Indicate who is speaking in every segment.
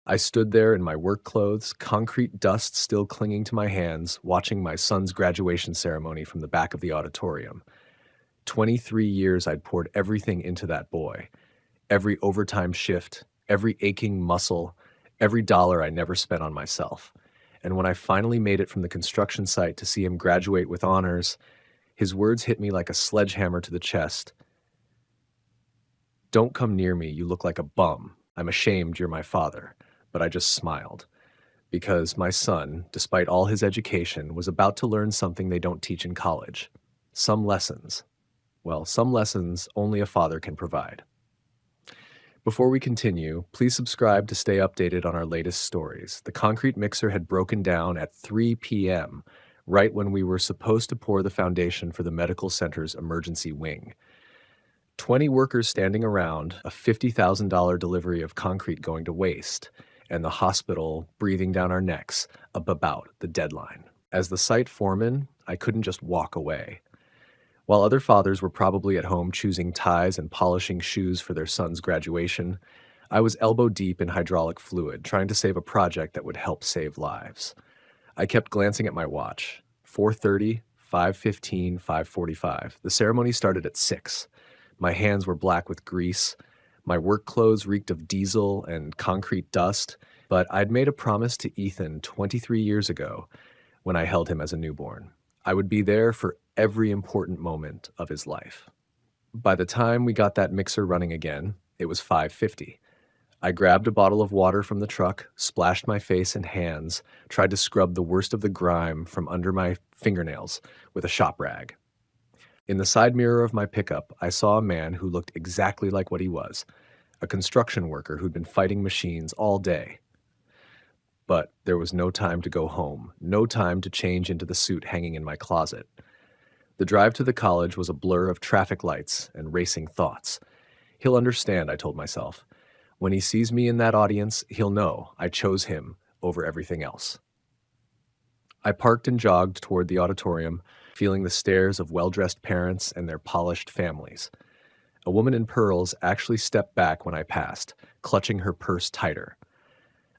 Speaker 1: I stood there in my work clothes, concrete dust still clinging to my hands, watching my son's graduation ceremony from the back of the auditorium. 23 years I'd poured everything into that boy. Every overtime shift, every aching muscle, every dollar I never spent on myself. And when I finally made it from the construction site to see him graduate with honors, his words hit me like a sledgehammer to the chest. "Don't come near me, you look like a bum. I'm ashamed you're my father." But I just smiled, because my son, despite all his education, was about to learn something they don't teach in college. Some lessons. Well, some lessons only a father can provide. Before we continue, please subscribe to stay updated on our latest stories. The concrete mixer had broken down at 3 p.m., right when we were supposed to pour the foundation for the medical center's emergency wing. 20 workers standing around, a $50,000 delivery of concrete going to waste, and the hospital breathing down our necks about the deadline. As the site foreman, I couldn't just walk away. While other fathers were probably at home choosing ties and polishing shoes for their son's graduation, I was elbow deep in hydraulic fluid, trying to save a project that would help save lives. I kept glancing at my watch. 4:30, 5:15, 5:45. The ceremony started at 6. My hands were black with grease. My work clothes reeked of diesel and concrete dust, but I'd made a promise to Ethan 23 years ago when I held him as a newborn. I would be there for every important moment of his life. By the time we got that mixer running again, it was 5:50. I grabbed a bottle of water from the truck, splashed my face and hands, tried to scrub the worst of the grime from under my fingernails with a shop rag. In the side mirror of my pickup, I saw a man who looked exactly like what he was, a construction worker who'd been fighting machines all day. But there was no time to go home, no time to change into the suit hanging in my closet. The drive to the college was a blur of traffic lights and racing thoughts. He'll understand, I told myself. When he sees me in that audience, he'll know I chose him over everything else. I parked and jogged toward the auditorium, feeling the stares of well-dressed parents and their polished families. A woman in pearls actually stepped back when I passed, clutching her purse tighter.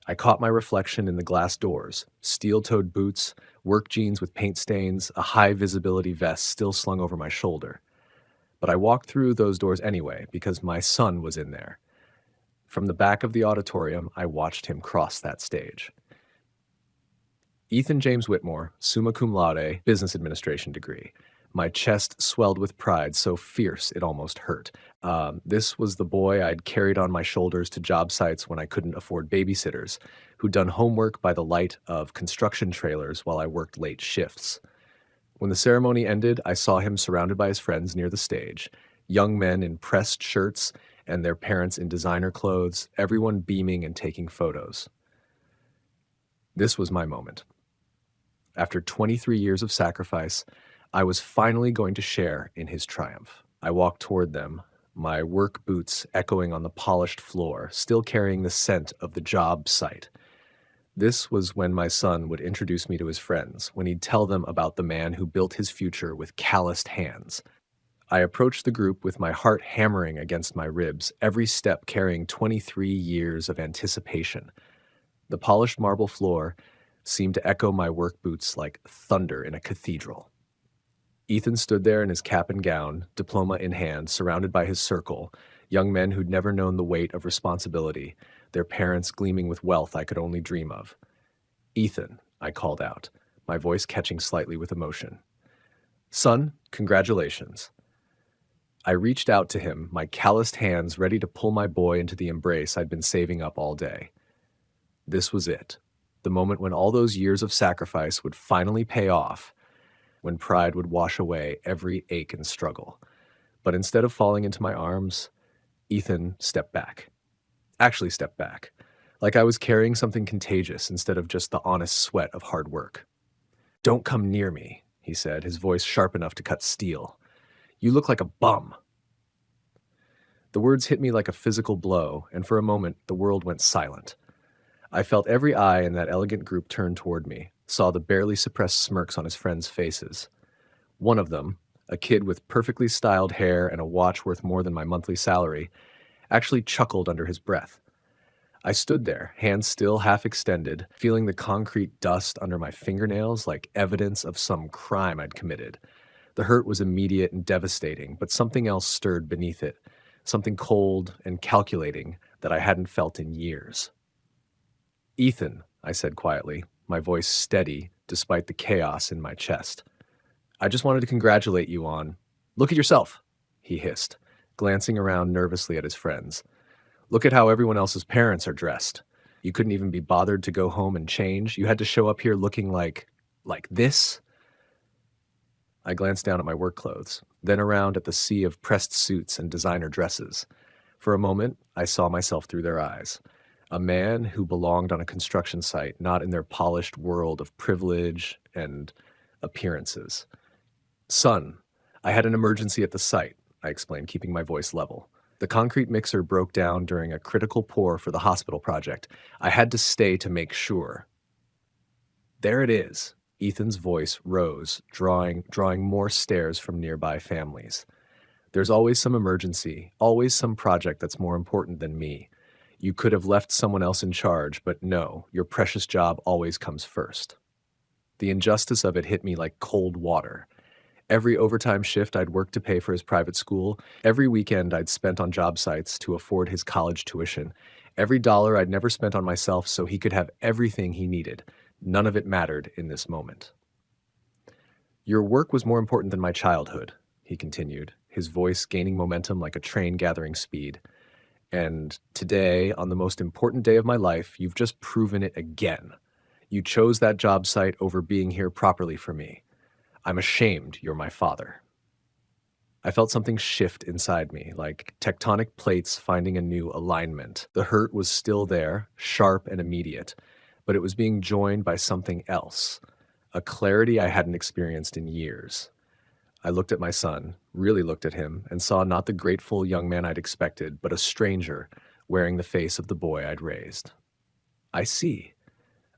Speaker 1: I caught my reflection in the glass doors, steel-toed boots, work jeans with paint stains, a high-visibility vest still slung over my shoulder. But I walked through those doors anyway because my son was in there. From the back of the auditorium, I watched him cross that stage. Ethan James Whitmore, summa cum laude, business administration degree. My chest swelled with pride so fierce it almost hurt. This was the boy I'd carried on my shoulders to job sites when I couldn't afford babysitters, who'd done homework by the light of construction trailers while I worked late shifts. When the ceremony ended, I saw him surrounded by his friends near the stage, young men in pressed shirts and their parents in designer clothes, everyone beaming and taking photos. This was my moment. After 23 years of sacrifice, I was finally going to share in his triumph. I walked toward them, my work boots echoing on the polished floor, still carrying the scent of the job site. This was when my son would introduce me to his friends, when he'd tell them about the man who built his future with calloused hands. I approached the group with my heart hammering against my ribs, every step carrying 23 years of anticipation. The polished marble floor seemed to echo my work boots like thunder in a cathedral. Ethan stood there in his cap and gown, diploma in hand, surrounded by his circle, young men who'd never known the weight of responsibility, their parents gleaming with wealth I could only dream of. "Ethan," I called out, my voice catching slightly with emotion. "Son, congratulations." I reached out to him, my calloused hands ready to pull my boy into the embrace I'd been saving up all day. This was it, the moment when all those years of sacrifice would finally pay off, when pride would wash away every ache and struggle. But instead of falling into my arms, Ethan stepped back. Actually stepped back, like I was carrying something contagious instead of just the honest sweat of hard work. "Don't come near me," he said, his voice sharp enough to cut steel. "You look like a bum." The words hit me like a physical blow, and for a moment, the world went silent. I felt every eye in that elegant group turn toward me, saw the barely suppressed smirks on his friends' faces. One of them, a kid with perfectly styled hair and a watch worth more than my monthly salary, actually chuckled under his breath. I stood there, hands still half extended, feeling the concrete dust under my fingernails like evidence of some crime I'd committed. The hurt was immediate and devastating, but something else stirred beneath it, something cold and calculating that I hadn't felt in years. "Ethan," I said quietly, my voice steady despite the chaos in my chest. "I just wanted to congratulate you on— Look at yourself," he hissed, glancing around nervously at his friends. "Look at how everyone else's parents are dressed. You couldn't even be bothered to go home and change. You had to show up here looking like this?" I glanced down at my work clothes, then around at the sea of pressed suits and designer dresses. For a moment, I saw myself through their eyes. A man who belonged on a construction site, not in their polished world of privilege and appearances. "Son, I had an emergency at the site," I explained, keeping my voice level. "The concrete mixer broke down during a critical pour for the hospital project. I had to stay to make sure." "There it is." Ethan's voice rose, drawing more stares from nearby families. "There's always some emergency, always some project that's more important than me. You could have left someone else in charge, but no, your precious job always comes first." The injustice of it hit me like cold water. Every overtime shift I'd worked to pay for his private school, every weekend I'd spent on job sites to afford his college tuition, every dollar I'd never spent on myself so he could have everything he needed, none of it mattered in this moment. "Your work was more important than my childhood," he continued, his voice gaining momentum like a train gathering speed. "And today, on the most important day of my life, you've just proven it again. You chose that job site over being here properly for me. I'm ashamed you're my father." I felt something shift inside me, like tectonic plates finding a new alignment. The hurt was still there, sharp and immediate, but it was being joined by something else, a clarity I hadn't experienced in years. I looked at my son, really looked at him, and saw not the grateful young man I'd expected, but a stranger wearing the face of the boy I'd raised. "I see,"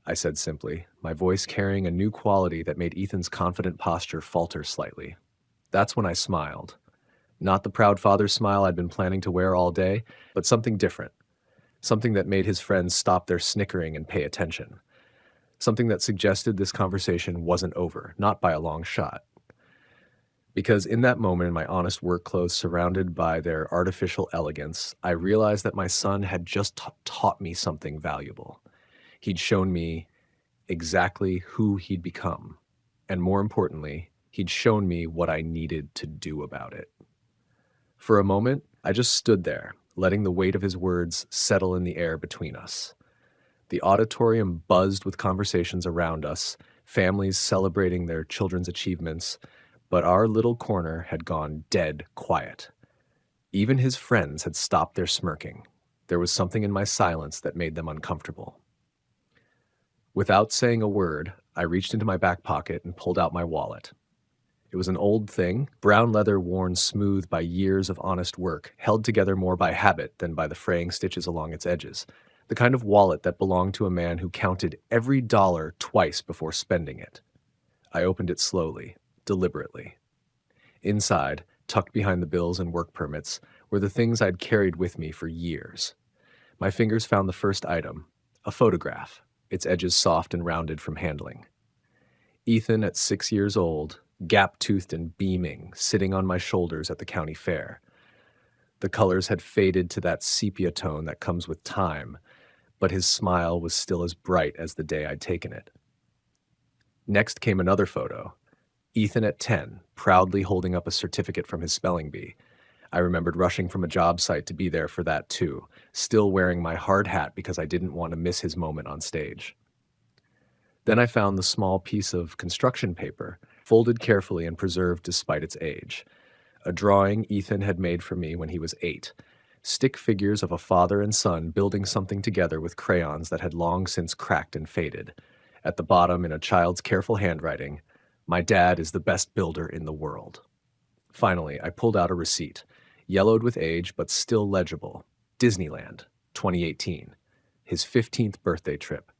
Speaker 1: I said simply, my voice carrying a new quality that made Ethan's confident posture falter slightly. That's when I smiled. Not the proud father smile I'd been planning to wear all day, but something different. Something that made his friends stop their snickering and pay attention. Something that suggested this conversation wasn't over, not by a long shot. Because in that moment in my honest work clothes surrounded by their artificial elegance, I realized that my son had just taught me something valuable. He'd shown me exactly who he'd become. And more importantly, he'd shown me what I needed to do about it. For a moment, I just stood there, letting the weight of his words settle in the air between us. The auditorium buzzed with conversations around us, families celebrating their children's achievements, but our little corner had gone dead quiet. Even his friends had stopped their smirking. There was something in my silence that made them uncomfortable. Without saying a word, I reached into my back pocket and pulled out my wallet. It was an old thing, brown leather worn smooth by years of honest work, held together more by habit than by the fraying stitches along its edges. The kind of wallet that belonged to a man who counted every dollar twice before spending it. I opened it slowly, deliberately. Inside, tucked behind the bills and work permits, were the things I'd carried with me for years. My fingers found the first item, a photograph, its edges soft and rounded from handling. Ethan at 6 years old, gap-toothed and beaming, sitting on my shoulders at the county fair. The colors had faded to that sepia tone that comes with time, but his smile was still as bright as the day I'd taken it. Next came another photo. Ethan at 10, proudly holding up a certificate from his spelling bee. I remembered rushing from a job site to be there for that too, still wearing my hard hat because I didn't want to miss his moment on stage. Then I found the small piece of construction paper, folded carefully and preserved despite its age. A drawing Ethan had made for me when he was 8. Stick figures of a father and son building something together with crayons that had long since cracked and faded. At the bottom, in a child's careful handwriting, "My dad is the best builder in the world." Finally, I pulled out a receipt, yellowed with age but still legible. Disneyland, 2018, his 15th birthday trip.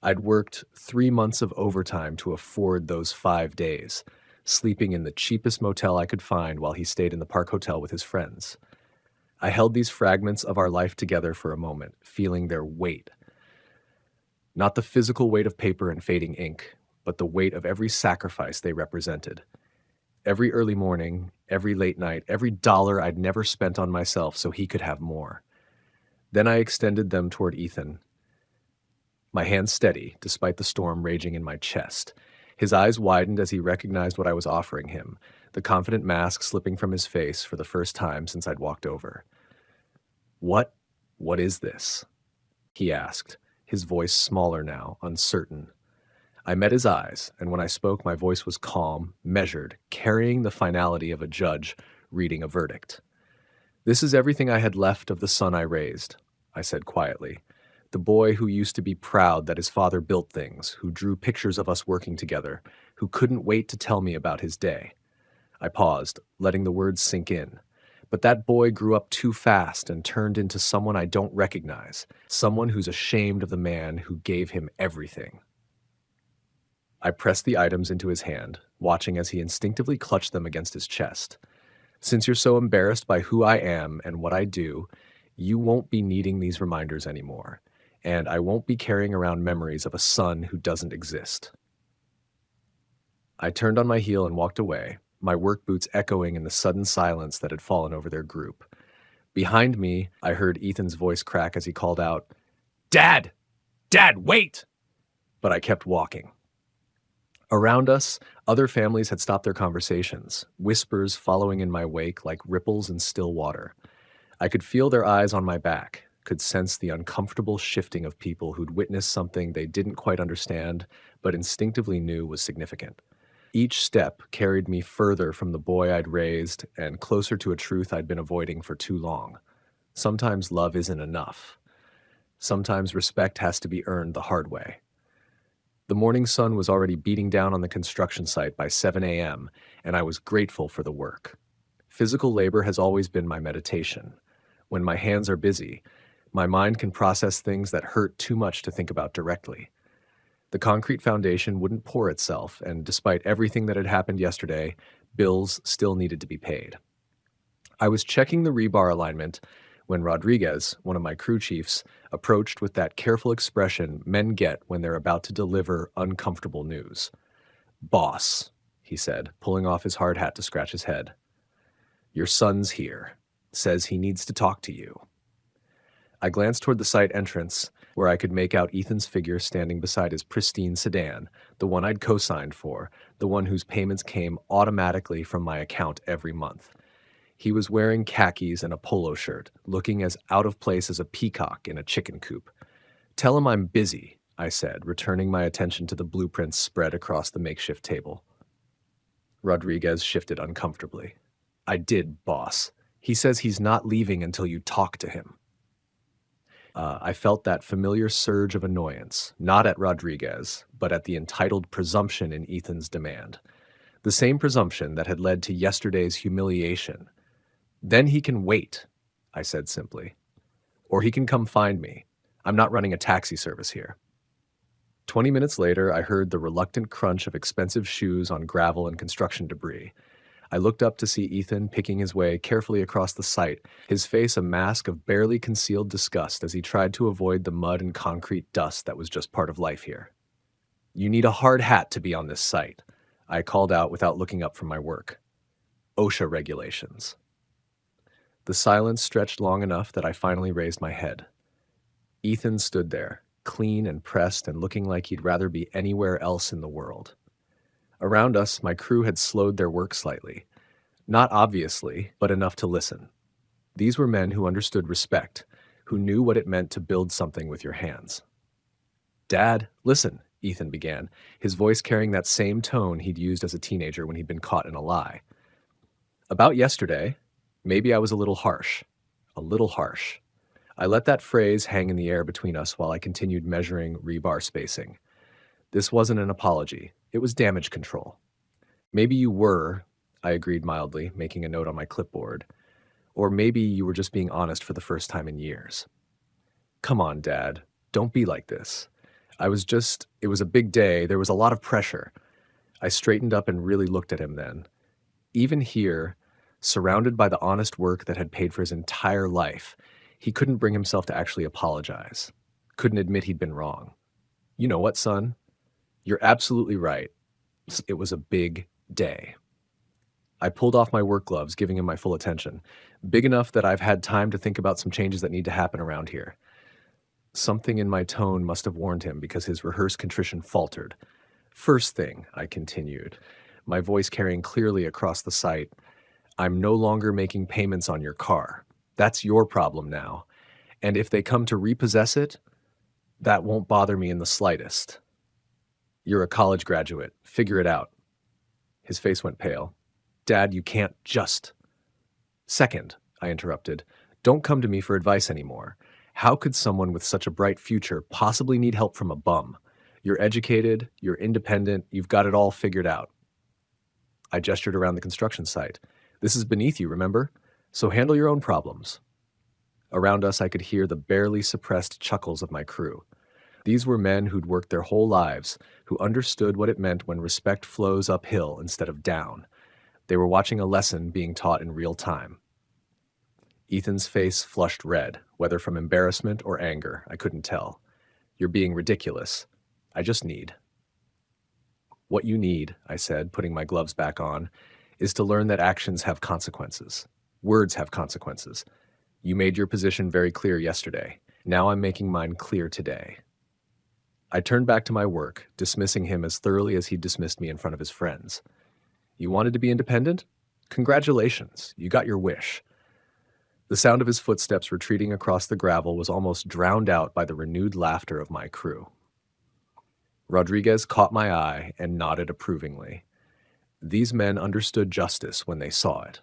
Speaker 1: I'd worked 3 months of overtime to afford those 5 days, sleeping in the cheapest motel I could find while he stayed in the park hotel with his friends. I held these fragments of our life together for a moment, feeling their weight. Not the physical weight of paper and fading ink, but the weight of every sacrifice they represented. Every early morning, every late night, every dollar I'd never spent on myself so he could have more. Then I extended them toward Ethan, my hand steady despite the storm raging in my chest. His eyes widened as he recognized what I was offering him, the confident mask slipping from his face for the first time since I'd walked over. What? What is this? He asked, his voice smaller now, uncertain. I met his eyes, and when I spoke, my voice was calm, measured, carrying the finality of a judge reading a verdict. This is everything I had left of the son I raised, I said quietly. The boy who used to be proud that his father built things, who drew pictures of us working together, who couldn't wait to tell me about his day. I paused, letting the words sink in. But that boy grew up too fast and turned into someone I don't recognize, someone who's ashamed of the man who gave him everything. I pressed the items into his hand, watching as he instinctively clutched them against his chest. Since you're so embarrassed by who I am and what I do, you won't be needing these reminders anymore, and I won't be carrying around memories of a son who doesn't exist. I turned on my heel and walked away, my work boots echoing in the sudden silence that had fallen over their group. Behind me, I heard Ethan's voice crack as he called out, "Dad! Dad, wait!" But I kept walking. Around us, other families had stopped their conversations, whispers following in my wake like ripples in still water. I could feel their eyes on my back, could sense the uncomfortable shifting of people who'd witnessed something they didn't quite understand, but instinctively knew was significant. Each step carried me further from the boy I'd raised and closer to a truth I'd been avoiding for too long. Sometimes love isn't enough. Sometimes respect has to be earned the hard way. The morning sun was already beating down on the construction site by 7 a.m., and I was grateful for the work. Physical labor has always been my meditation. When my hands are busy, my mind can process things that hurt too much to think about directly. The concrete foundation wouldn't pour itself, and despite everything that had happened yesterday, bills still needed to be paid. I was checking the rebar alignment when Rodriguez, one of my crew chiefs, approached with that careful expression men get when they're about to deliver uncomfortable news. "Boss," he said, pulling off his hard hat to scratch his head. "Your son's here. Says he needs to talk to you." I glanced toward the site entrance, where I could make out Ethan's figure standing beside his pristine sedan, the one I'd co-signed for, the one whose payments came automatically from my account every month. He was wearing khakis and a polo shirt, looking as out of place as a peacock in a chicken coop. "Tell him I'm busy," I said, returning my attention to the blueprints spread across the makeshift table. Rodriguez shifted uncomfortably. "I did, boss. He says he's not leaving until you talk to him." I felt that familiar surge of annoyance, not at Rodriguez, but at the entitled presumption in Ethan's demand. The same presumption that had led to yesterday's humiliation. "Then he can wait," I said simply. "Or he can come find me. I'm not running a taxi service here." 20 minutes later, I heard the reluctant crunch of expensive shoes on gravel and construction debris. I looked up to see Ethan picking his way carefully across the site, his face a mask of barely concealed disgust as he tried to avoid the mud and concrete dust that was just part of life here. "You need a hard hat to be on this site," I called out without looking up from my work. "OSHA regulations." The silence stretched long enough that I finally raised my head. Ethan stood there, clean and pressed and looking like he'd rather be anywhere else in the world. Around us, my crew had slowed their work slightly. Not obviously, but enough to listen. These were men who understood respect, who knew what it meant to build something with your hands. "Dad, listen," Ethan began, his voice carrying that same tone he'd used as a teenager when he'd been caught in a lie. "About yesterday, maybe I was a little harsh. A little harsh." I let that phrase hang in the air between us while I continued measuring rebar spacing. This wasn't an apology. It was damage control. "Maybe you were," I agreed mildly, making a note on my clipboard. "Or maybe you were just being honest for the first time in years." "Come on, Dad. Don't be like this. It was a big day. There was a lot of pressure." I straightened up and really looked at him then. Even here, surrounded by the honest work that had paid for his entire life. He couldn't bring himself to actually apologize. Couldn't admit he'd been wrong. You know what, son? You're absolutely right. It was a big day. I pulled off my work gloves, giving him my full attention. Big enough that I've had time to think about some changes that need to happen around here. Something in my tone must have warned him because his rehearsed contrition faltered. First thing, I continued, my voice carrying clearly across the site, I'm no longer making payments on your car. That's your problem now. And if they come to repossess it, that won't bother me in the slightest. You're a college graduate. Figure it out. His face went pale. Dad, you can't just... Second, I interrupted, don't come to me for advice anymore. How could someone with such a bright future possibly need help from a bum? You're educated, you're independent, you've got it all figured out. I gestured around the construction site. This is beneath you, remember? So handle your own problems. Around us, I could hear the barely suppressed chuckles of my crew. These were men who'd worked their whole lives, who understood what it meant when respect flows uphill instead of down. They were watching a lesson being taught in real time. Ethan's face flushed red, whether from embarrassment or anger, I couldn't tell. You're being ridiculous. I just need. What you need, I said, putting my gloves back on, is to learn that actions have consequences. Words have consequences. You made your position very clear yesterday. Now I'm making mine clear today. I turned back to my work, dismissing him as thoroughly as he'd dismissed me in front of his friends. You wanted to be independent? Congratulations, you got your wish. The sound of his footsteps retreating across the gravel was almost drowned out by the renewed laughter of my crew. Rodriguez caught my eye and nodded approvingly. These men understood justice when they saw it.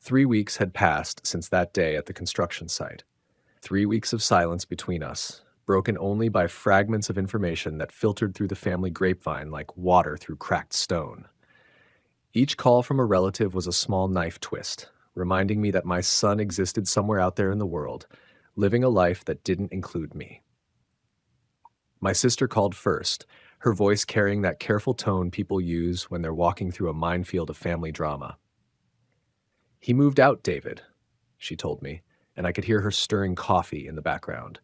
Speaker 1: 3 weeks had passed since that day at the construction site. 3 weeks of silence between us, broken only by fragments of information that filtered through the family grapevine like water through cracked stone. Each call from a relative was a small knife twist, reminding me that my son existed somewhere out there in the world, living a life that didn't include me. My sister called first, her voice carrying that careful tone people use when they're walking through a minefield of family drama. He moved out, David, she told me, and I could hear her stirring coffee in the background.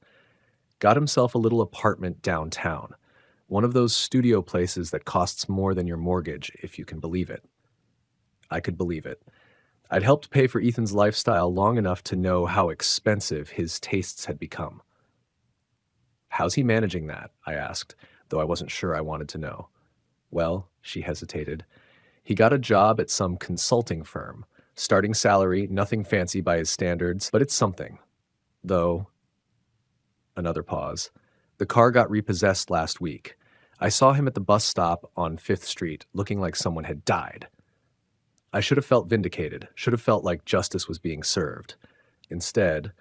Speaker 1: Got himself a little apartment downtown, one of those studio places that costs more than your mortgage, if you can believe it. I could believe it. I'd helped pay for Ethan's lifestyle long enough to know how expensive his tastes had become. How's he managing that? I asked, though I wasn't sure I wanted to know. Well, she hesitated. He got a job at some consulting firm. Starting salary, nothing fancy by his standards, but it's something. Though, another pause. The car got repossessed last week. I saw him at the bus stop on 5th Street, looking like someone had died. I should have felt vindicated, should have felt like justice was being served. Instead,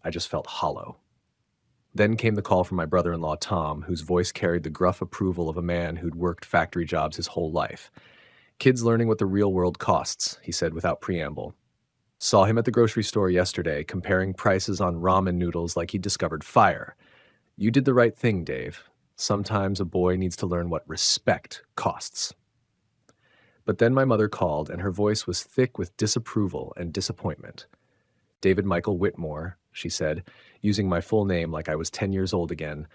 Speaker 1: I just felt hollow. Then came the call from my brother-in-law, Tom, whose voice carried the gruff approval of a man who'd worked factory jobs his whole life. Kids learning what the real world costs, he said without preamble. Saw him at the grocery store yesterday, comparing prices on ramen noodles like he'd discovered fire. You did the right thing, Dave. Sometimes a boy needs to learn what respect costs. But then my mother called, and her voice was thick with disapproval and disappointment. David Michael Whitmore, she said, using my full name like I was 10 years old again.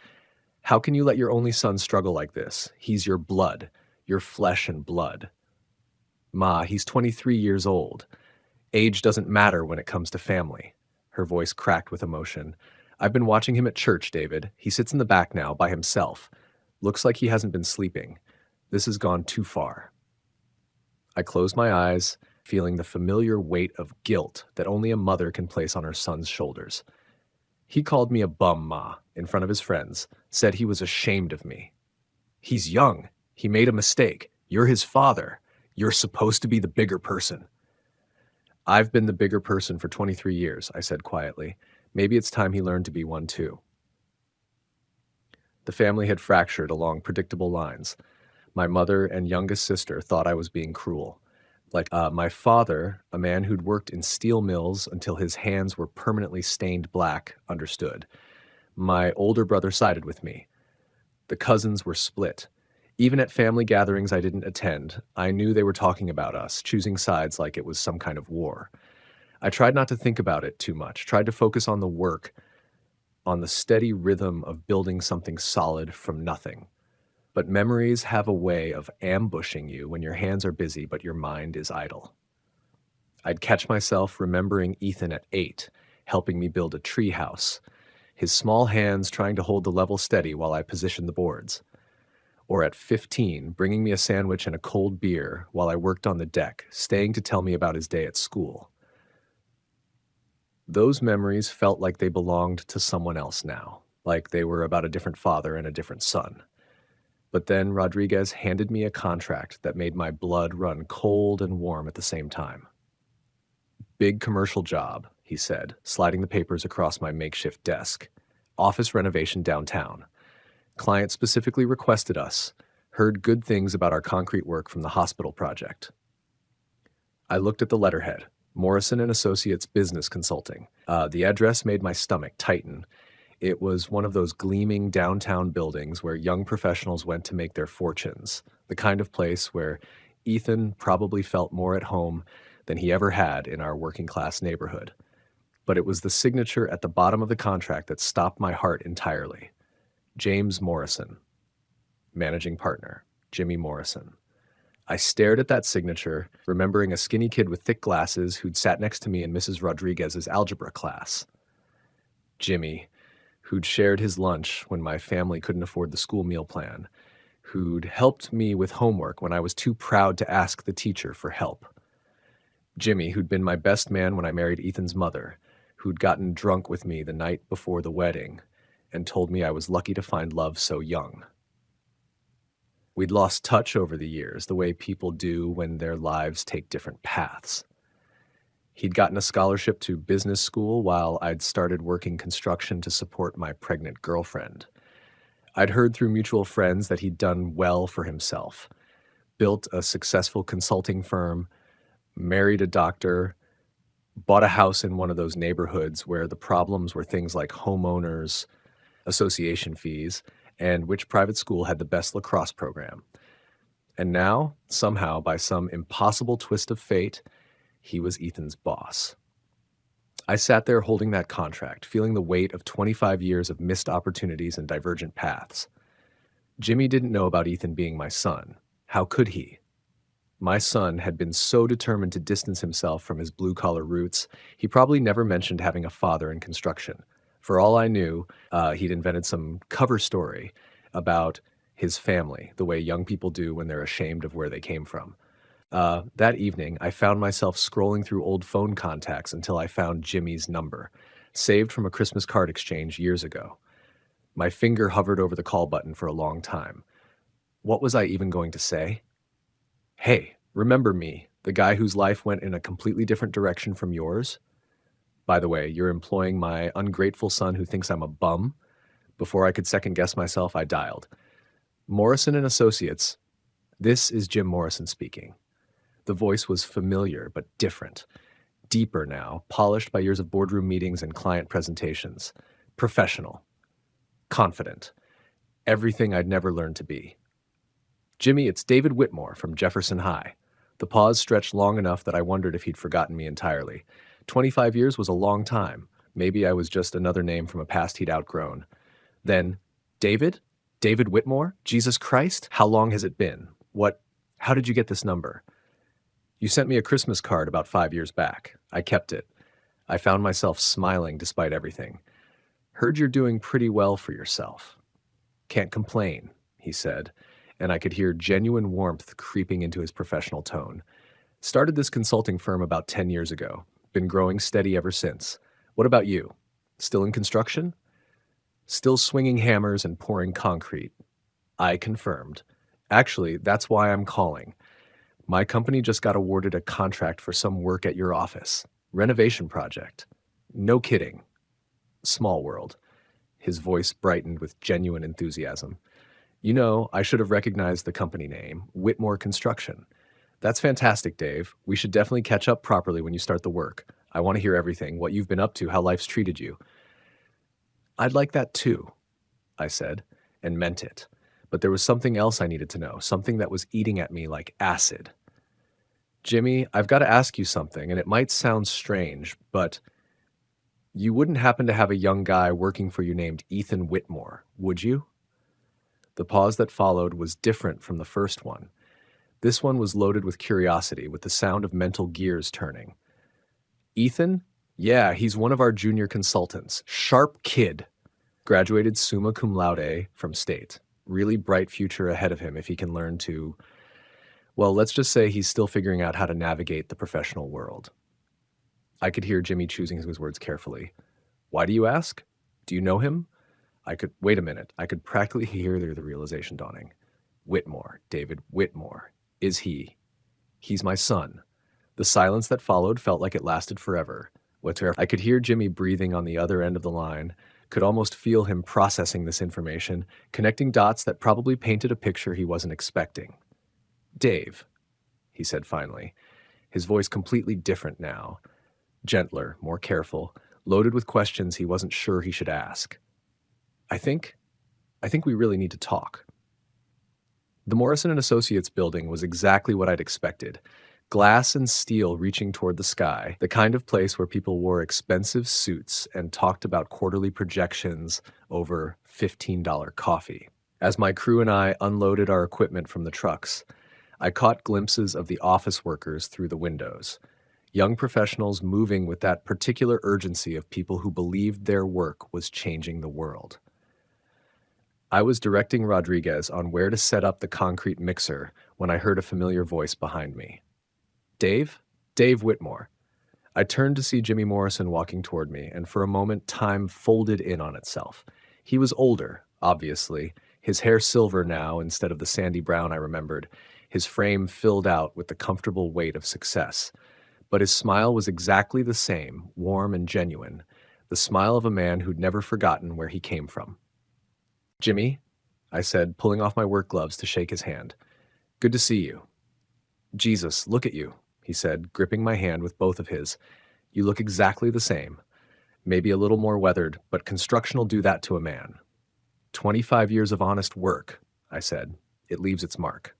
Speaker 1: How can you let your only son struggle like this? He's your blood, your flesh and blood. Ma, he's 23 years old. Age doesn't matter when it comes to family. Her voice cracked with emotion. I've been watching him at church, David. He sits in the back now, by himself. Looks like he hasn't been sleeping. This has gone too far. I closed my eyes, feeling the familiar weight of guilt that only a mother can place on her son's shoulders. He called me a bum, Ma, in front of his friends, said he was ashamed of me. He's young. He made a mistake. You're his father. You're supposed to be the bigger person. I've been the bigger person for 23 years, I said quietly. Maybe it's time he learned to be one too. The family had fractured along predictable lines. My mother and youngest sister thought I was being cruel. My father, a man who'd worked in steel mills until his hands were permanently stained black, understood. My older brother sided with me. The cousins were split. Even at family gatherings I didn't attend, I knew they were talking about us, choosing sides like it was some kind of war. I tried not to think about it too much, tried to focus on the work, on the steady rhythm of building something solid from nothing. But memories have a way of ambushing you when your hands are busy but your mind is idle. I'd catch myself remembering Ethan at 8, helping me build a tree house, his small hands trying to hold the level steady while I positioned the boards. Or at 15, bringing me a sandwich and a cold beer while I worked on the deck, staying to tell me about his day at school. Those memories felt like they belonged to someone else now, like they were about a different father and a different son. But then Rodriguez handed me a contract that made my blood run cold and warm at the same time. "Big commercial job," he said, sliding the papers across my makeshift desk. "Office renovation downtown. Client specifically requested us. Heard good things about our concrete work from the hospital project." I looked at the letterhead. Morrison and Associates Business Consulting. The address made my stomach tighten. It was one of those gleaming downtown buildings where young professionals went to make their fortunes, the kind of place where Ethan probably felt more at home than he ever had in our working class neighborhood. But it was the signature at the bottom of the contract that stopped my heart entirely. James Morrison, managing partner, Jimmy Morrison. I stared at that signature, remembering a skinny kid with thick glasses who'd sat next to me in Mrs. Rodriguez's algebra class. Jimmy, who'd shared his lunch when my family couldn't afford the school meal plan, who'd helped me with homework when I was too proud to ask the teacher for help. Jimmy, who'd been my best man when I married Ethan's mother, who'd gotten drunk with me the night before the wedding and told me I was lucky to find love so young. We'd lost touch over the years, the way people do when their lives take different paths. He'd gotten a scholarship to business school while I'd started working construction to support my pregnant girlfriend. I'd heard through mutual friends that he'd done well for himself, built a successful consulting firm, married a doctor, bought a house in one of those neighborhoods where the problems were things like homeowners, association fees, and which private school had the best lacrosse program. And now, somehow, by some impossible twist of fate, he was Ethan's boss. I sat there holding that contract, feeling the weight of 25 years of missed opportunities and divergent paths. Jimmy didn't know about Ethan being my son. How could he? My son had been so determined to distance himself from his blue-collar roots, he probably never mentioned having a father in construction. For all I knew, he'd invented some cover story about his family, the way young people do when they're ashamed of where they came from. That evening, I found myself scrolling through old phone contacts until I found Jimmy's number, saved from a Christmas card exchange years ago. My finger hovered over the call button for a long time. What was I even going to say? "Hey, remember me, the guy whose life went in a completely different direction from yours? By the way, you're employing my ungrateful son who thinks I'm a bum?" Before I could second guess myself, I dialed. "Morrison and Associates. This is Jim Morrison speaking." The voice was familiar, but different. Deeper now, polished by years of boardroom meetings and client presentations. Professional. Confident. Everything I'd never learned to be. "Jimmy, it's David Whitmore from Jefferson High." The pause stretched long enough that I wondered if he'd forgotten me entirely. 25 years was a long time. Maybe I was just another name from a past he'd outgrown. Then, "David? David Whitmore? Jesus Christ? How long has it been? How did you get this number?" "You sent me a Christmas card about 5 years back. I kept it." I found myself smiling despite everything. "Heard you're doing pretty well for yourself." "Can't complain," he said, and I could hear genuine warmth creeping into his professional tone. "Started this consulting firm about 10 years ago. Been growing steady ever since. What about you? Still in construction?" "Still swinging hammers and pouring concrete." I confirmed. "Actually, that's why I'm calling. My company just got awarded a contract for some work at your office. Renovation project." "No kidding." Small world. His voice brightened with genuine enthusiasm. "You know, I should have recognized the company name, Whitmore Construction." "That's fantastic, Dave. We should definitely catch up properly when you start the work. I want to hear everything, what you've been up to, how life's treated you." "I'd like that too," I said, and meant it. But there was something else I needed to know, something that was eating at me like acid. Jimmy, I've got to ask you something, and it might sound strange, but you wouldn't happen to have a young guy working for you named Ethan Whitmore, would you? The pause that followed was different from the first one. This one was loaded with curiosity, with the sound of mental gears turning. Ethan? Yeah, he's one of our junior consultants. Sharp kid. Graduated summa cum laude from state. Really bright future ahead of him if he can learn to, well, let's just say he's still figuring out how to navigate the professional world. I could hear Jimmy choosing his words carefully. Why do you ask? Do you know him? Wait a minute. I could practically hear the realization dawning. Whitmore, David Whitmore. Is he? He's my son. The silence that followed felt like it lasted forever. I could hear Jimmy breathing on the other end of the line, could almost feel him processing this information, connecting dots that probably painted a picture he wasn't expecting. Dave, he said finally, his voice completely different now, gentler, more careful, loaded with questions he wasn't sure he should ask. I think we really need to talk. The Morrison and Associates building was exactly what I'd expected. Glass and steel reaching toward the sky, the kind of place where people wore expensive suits and talked about quarterly projections over $15 coffee. As my crew and I unloaded our equipment from the trucks, I caught glimpses of the office workers through the windows. Young professionals moving with that particular urgency of people who believed their work was changing the world. I was directing Rodriguez on where to set up the concrete mixer when I heard a familiar voice behind me. Dave? Dave Whitmore. I turned to see Jimmy Morrison walking toward me, and for a moment time folded in on itself. He was older, obviously, his hair silver now instead of the sandy brown I remembered, his frame filled out with the comfortable weight of success. But his smile was exactly the same, warm and genuine, the smile of a man who'd never forgotten where he came from. Jimmy, I said, pulling off my work gloves to shake his hand. Good to see you. Jesus, look at you, he said, gripping my hand with both of his. You look exactly the same. Maybe a little more weathered, but construction'll do that to a man. 25 years of honest work, I said. It leaves its mark.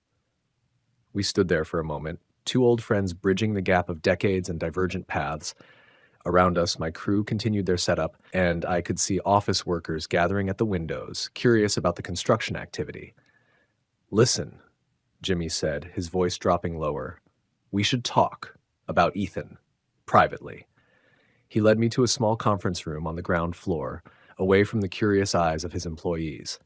Speaker 1: We stood there for a moment, two old friends bridging the gap of decades and divergent paths. Around us, my crew continued their setup, and I could see office workers gathering at the windows, curious about the construction activity. Listen, Jimmy said, his voice dropping lower. We should talk about Ethan, privately. He led me to a small conference room on the ground floor, away from the curious eyes of his employees.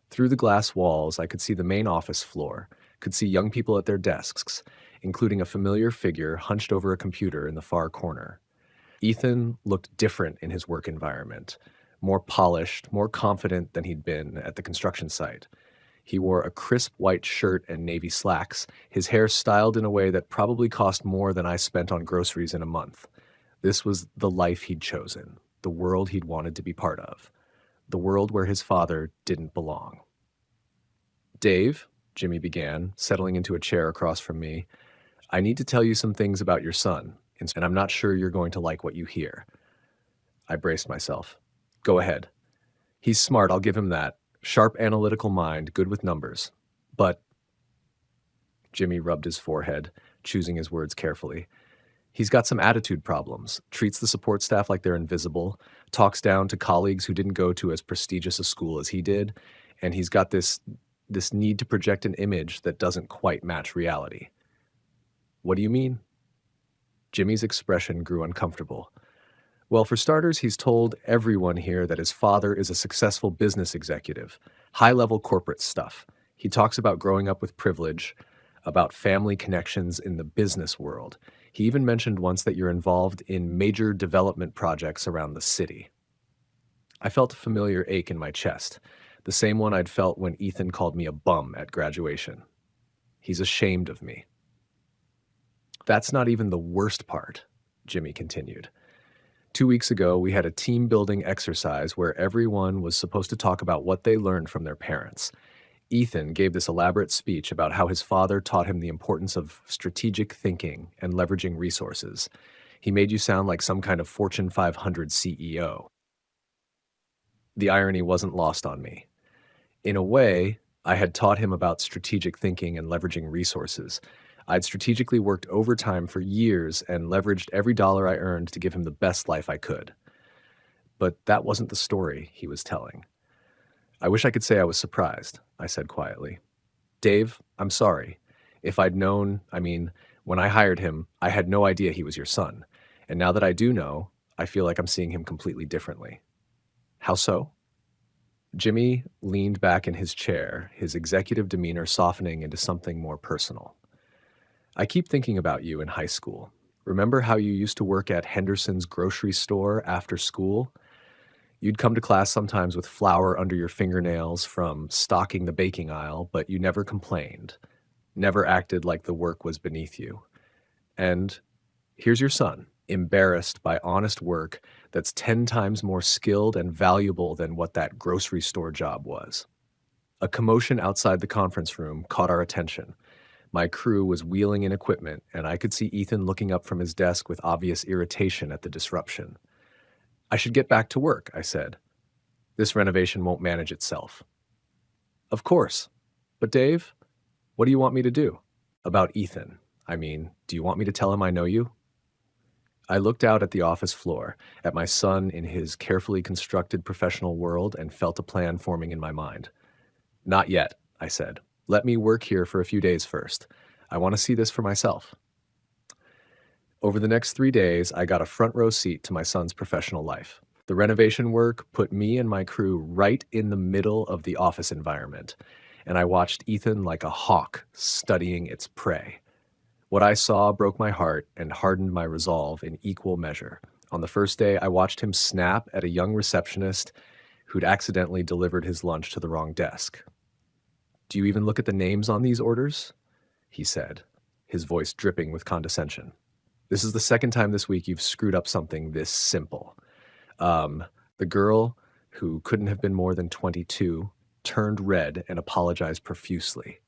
Speaker 1: Through the glass walls, I could see the main office floor, could see young people at their desks, including a familiar figure hunched over a computer in the far corner. Ethan looked different in his work environment, more polished, more confident than he'd been at the construction site. He wore a crisp white shirt and navy slacks, his hair styled in a way that probably cost more than I spent on groceries in a month. This was the life he'd chosen, the world he'd wanted to be part of, the world where his father didn't belong. Dave, Jimmy began, settling into a chair across from me, I need to tell you some things about your son, and I'm not sure you're going to like what you hear. I braced myself. Go ahead. He's smart, I'll give him that. Sharp analytical mind, good with numbers. But, Jimmy rubbed his forehead, choosing his words carefully. He's got some attitude problems, treats the support staff like they're invisible, talks down to colleagues who didn't go to as prestigious a school as he did, and he's got this need to project an image that doesn't quite match reality. What do you mean? Jimmy's expression grew uncomfortable. Well, for starters, he's told everyone here that his father is a successful business executive, high-level corporate stuff. He talks about growing up with privilege, about family connections in the business world. He even mentioned once that you're involved in major development projects around the city. I felt a familiar ache in my chest, the same one I'd felt when Ethan called me a bum at graduation. He's ashamed of me. That's not even the worst part, Jimmy continued. 2 weeks ago, we had a team-building exercise where everyone was supposed to talk about what they learned from their parents. Ethan gave this elaborate speech about how his father taught him the importance of strategic thinking and leveraging resources. He made you sound like some kind of Fortune 500 CEO. The irony wasn't lost on me. In a way, I had taught him about strategic thinking and leveraging resources. I'd strategically worked overtime for years and leveraged every dollar I earned to give him the best life I could. But that wasn't the story he was telling. I wish I could say I was surprised, I said quietly. Dave, I'm sorry. If I'd known, when I hired him, I had no idea he was your son. And now that I do know, I feel like I'm seeing him completely differently. How so? Jimmy leaned back in his chair, his executive demeanor softening into something more personal. I keep thinking about you in high school. Remember how you used to work at Henderson's grocery store after school? You'd come to class sometimes with flour under your fingernails from stocking the baking aisle, but you never complained, never acted like the work was beneath you. And here's your son, embarrassed by honest work that's 10 times more skilled and valuable than what that grocery store job was. A commotion outside the conference room caught our attention. My crew was wheeling in equipment, and I could see Ethan looking up from his desk with obvious irritation at the disruption. I should get back to work, I said. This renovation won't manage itself. Of course. But Dave, what do you want me to do? About Ethan. Do you want me to tell him I know you? I looked out at the office floor, at my son in his carefully constructed professional world, and felt a plan forming in my mind. Not yet, I said. Let me work here for a few days first. I want to see this for myself. Over the next 3 days, I got a front row seat to my son's professional life. The renovation work put me and my crew right in the middle of the office environment, and I watched Ethan like a hawk studying its prey. What I saw broke my heart and hardened my resolve in equal measure. On the first day, I watched him snap at a young receptionist who'd accidentally delivered his lunch to the wrong desk. Do you even look at the names on these orders? He said, his voice dripping with condescension. This is the second time this week you've screwed up something this simple. The girl, who couldn't have been more than 22, turned red and apologized profusely.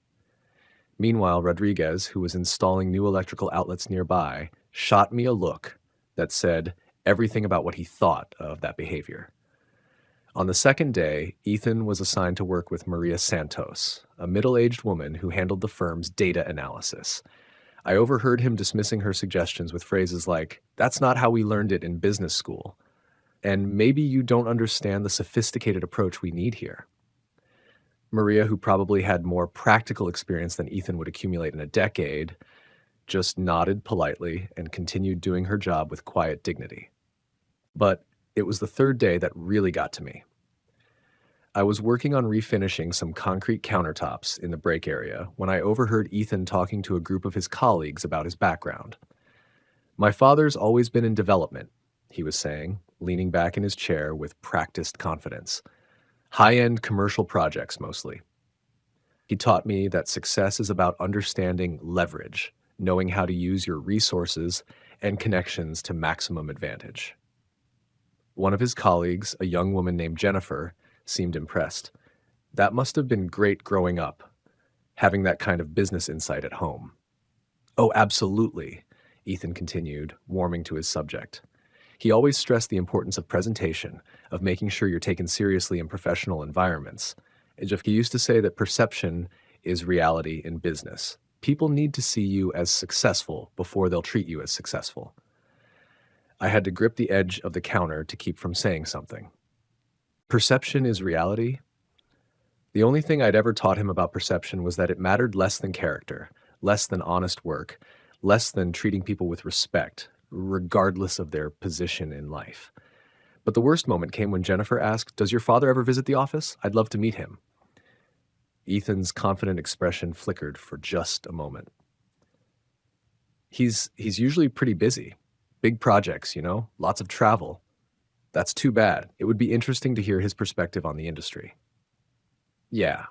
Speaker 1: Meanwhile, Rodriguez, who was installing new electrical outlets nearby, shot me a look that said everything about what he thought of that behavior. On the second day, Ethan was assigned to work with Maria Santos, a middle-aged woman who handled the firm's data analysis. I overheard him dismissing her suggestions with phrases like, "That's not how we learned it in business school," and "maybe you don't understand the sophisticated approach we need here." Maria, who probably had more practical experience than Ethan would accumulate in a decade, just nodded politely and continued doing her job with quiet dignity. But it was the third day that really got to me. I was working on refinishing some concrete countertops in the break area when I overheard Ethan talking to a group of his colleagues about his background. "My father's always been in development," he was saying, leaning back in his chair with practiced confidence. "High-end commercial projects, mostly. He taught me that success is about understanding leverage, knowing how to use your resources and connections to maximum advantage." One of his colleagues, a young woman named Jennifer, seemed impressed. That must have been great growing up, having that kind of business insight at home. "Oh, absolutely," Ethan continued, warming to his subject. He always stressed the importance of presentation, of making sure you're taken seriously in professional environments. He used to say that perception is reality in business. People need to see you as successful before they'll treat you as successful. I had to grip the edge of the counter to keep from saying something. Perception is reality? The only thing I'd ever taught him about perception was that it mattered less than character, less than honest work, less than treating people with respect, regardless of their position in life. But the worst moment came when Jennifer asked, "Does your father ever visit the office? I'd love to meet him." Ethan's confident expression flickered for just a moment. He's usually pretty busy. Big projects, lots of travel. That's too bad. It would be interesting to hear his perspective on the industry. "Yeah,"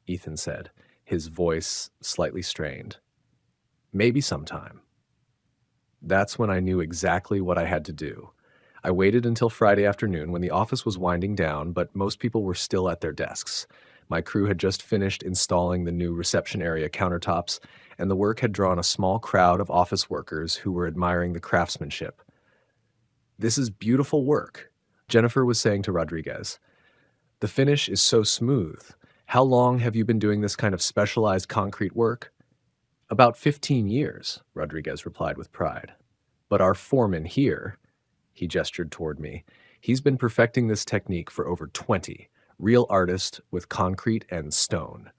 Speaker 1: Ethan said, his voice slightly strained. "Maybe sometime." That's when I knew exactly what I had to do. I waited until Friday afternoon when the office was winding down, but most people were still at their desks. My crew had just finished installing the new reception area countertops, and the work had drawn a small crowd of office workers who were admiring the craftsmanship. "This is beautiful work," Jennifer was saying to Rodriguez. "The finish is so smooth. How long have you been doing this kind of specialized concrete work? About 15 years, Rodriguez replied with pride. But our foreman here, he gestured toward me, he's been perfecting this technique for over 20, real artist with concrete and stone.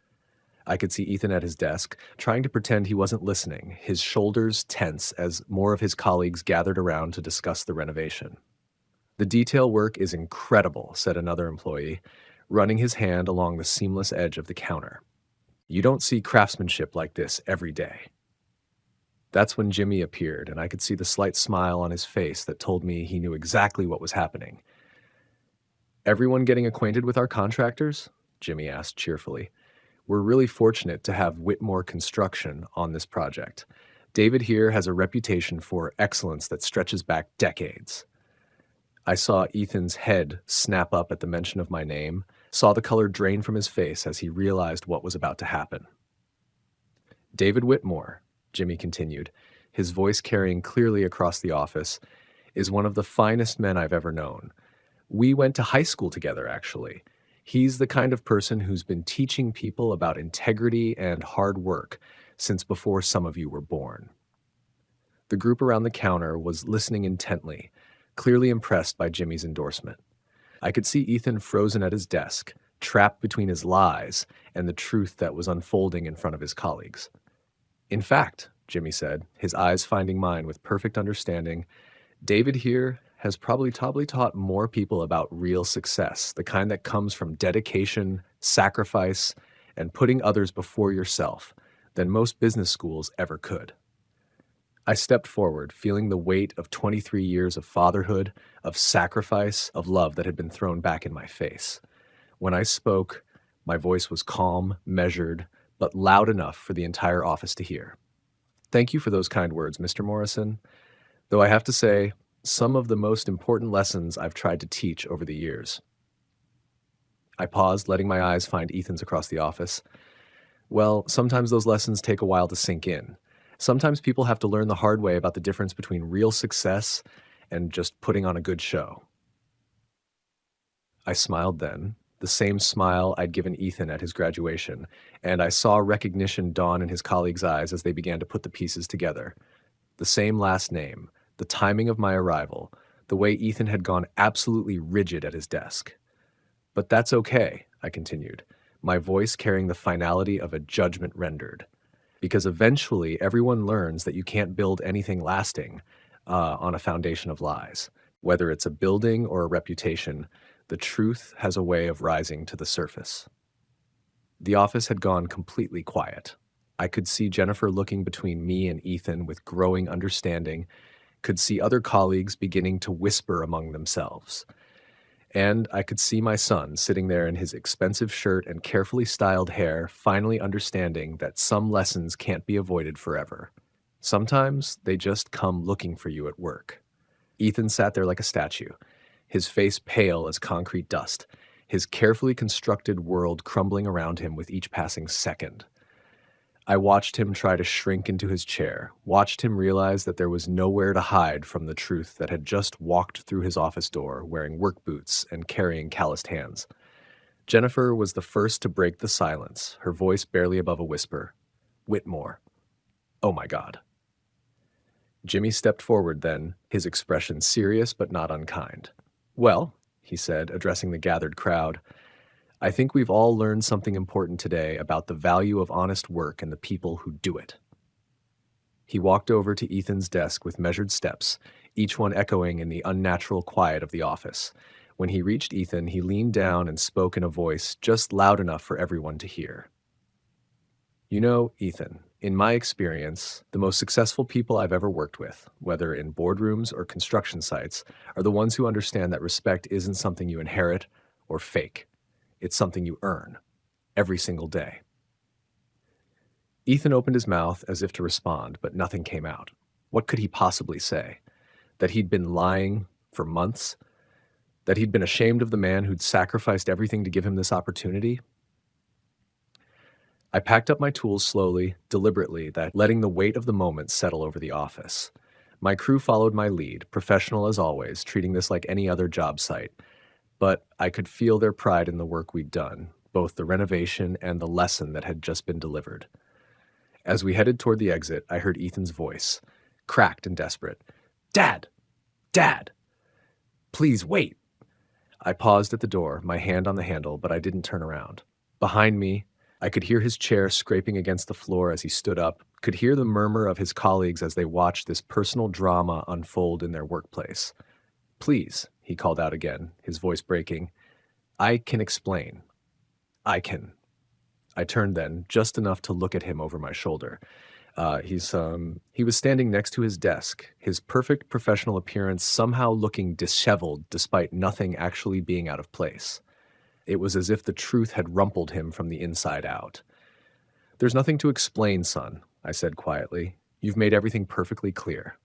Speaker 1: I could see Ethan at his desk, trying to pretend he wasn't listening, his shoulders tense as more of his colleagues gathered around to discuss the renovation. The detail work is incredible, said another employee, running his hand along the seamless edge of the counter. You don't see craftsmanship like this every day. That's when Jimmy appeared, and I could see the slight smile on his face that told me he knew exactly what was happening. Everyone getting acquainted with our contractors? Jimmy asked cheerfully. We're really fortunate to have Whitmore Construction on this project. David here has a reputation for excellence that stretches back decades. I saw Ethan's head snap up at the mention of my name, saw the color drain from his face as he realized what was about to happen. David Whitmore, Jimmy continued, his voice carrying clearly across the office, is one of the finest men I've ever known. We went to high school together, actually. He's the kind of person who's been teaching people about integrity and hard work since before some of you were born. The group around the counter was listening intently, clearly impressed by Jimmy's endorsement. I could see Ethan frozen at his desk, trapped between his lies and the truth that was unfolding in front of his colleagues. In fact, Jimmy said, his eyes finding mine with perfect understanding, David here has probably taught more people about real success, the kind that comes from dedication, sacrifice, and putting others before yourself, than most business schools ever could. I stepped forward, feeling the weight of 23 years of fatherhood, of sacrifice, of love that had been thrown back in my face. When I spoke, my voice was calm, measured, but loud enough for the entire office to hear. Thank you for those kind words, Mr. Morrison. Though I have to say, some of the most important lessons I've tried to teach over the years. I paused, letting my eyes find Ethan's across the office. Well, sometimes those lessons take a while to sink in. Sometimes people have to learn the hard way about the difference between real success and just putting on a good show. I smiled then, the same smile I'd given Ethan at his graduation, and I saw recognition dawn in his colleagues' eyes as they began to put the pieces together. The same last name, the timing of my arrival, the way Ethan had gone absolutely rigid at his desk. But that's okay, I continued, my voice carrying the finality of a judgment rendered. Because eventually everyone learns that you can't build anything lasting on a foundation of lies. Whether it's a building or a reputation, the truth has a way of rising to the surface. The office had gone completely quiet. I could see Jennifer looking between me and Ethan with growing understanding, could see other colleagues beginning to whisper among themselves. And I could see my son sitting there in his expensive shirt and carefully styled hair, finally understanding that some lessons can't be avoided forever. Sometimes they just come looking for you at work. Ethan sat there like a statue, his face pale as concrete dust, his carefully constructed world crumbling around him with each passing second. I watched him try to shrink into his chair, watched him realize that there was nowhere to hide from the truth that had just walked through his office door wearing work boots and carrying calloused hands. Jennifer was the first to break the silence, her voice barely above a whisper. Whitmore. Oh my God. Jimmy stepped forward then, his expression serious but not unkind. Well, he said, addressing the gathered crowd, I think we've all learned something important today about the value of honest work and the people who do it. He walked over to Ethan's desk with measured steps, each one echoing in the unnatural quiet of the office. When he reached Ethan, he leaned down and spoke in a voice just loud enough for everyone to hear. You know, Ethan, in my experience, the most successful people I've ever worked with, whether in boardrooms or construction sites, are the ones who understand that respect isn't something you inherit or fake. It's something you earn, every single day. Ethan opened his mouth as if to respond, but nothing came out. What could he possibly say? That he'd been lying for months? That he'd been ashamed of the man who'd sacrificed everything to give him this opportunity? I packed up my tools slowly, deliberately, that letting the weight of the moment settle over the office. My crew followed my lead, professional as always, treating this like any other job site. But I could feel their pride in the work we'd done, both the renovation and the lesson that had just been delivered. As we headed toward the exit, I heard Ethan's voice, cracked and desperate. Dad! Dad! Please wait! I paused at the door, my hand on the handle, but I didn't turn around. Behind me, I could hear his chair scraping against the floor as he stood up, could hear the murmur of his colleagues as they watched this personal drama unfold in their workplace. Please, he called out again, his voice breaking. I can explain. I can. I turned then, just enough to look at him over my shoulder. He was standing next to his desk, his perfect professional appearance somehow looking disheveled despite nothing actually being out of place. It was as if the truth had rumpled him from the inside out. There's nothing to explain, son, I said quietly. You've made everything perfectly clear.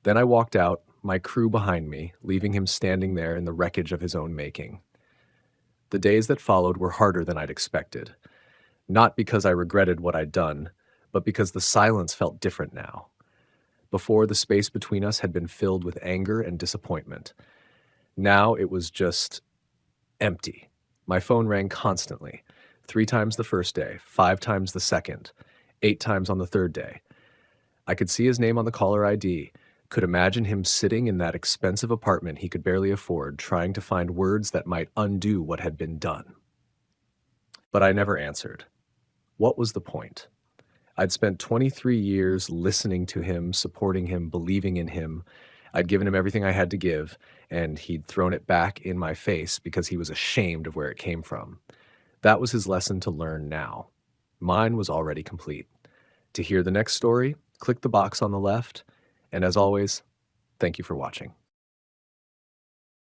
Speaker 1: Then I walked out, my crew behind me, leaving him standing there in the wreckage of his own making. The days that followed were harder than I'd expected. Not because I regretted what I'd done, but because the silence felt different now. Before, the space between us had been filled with anger and disappointment. Now it was just empty. My phone rang constantly, 3 times the first day, 5 times the second, 8 times on the third day. I could see his name on the caller ID, could imagine him sitting in that expensive apartment he could barely afford, trying to find words that might undo what had been done. But I never answered. What was the point? I'd spent 23 years listening to him, supporting him, believing in him. I'd given him everything I had to give, and he'd thrown it back in my face because he was ashamed of where it came from. That was his lesson to learn now. Mine was already complete. To hear the next story, click the box on the left, and as always, thank you for watching.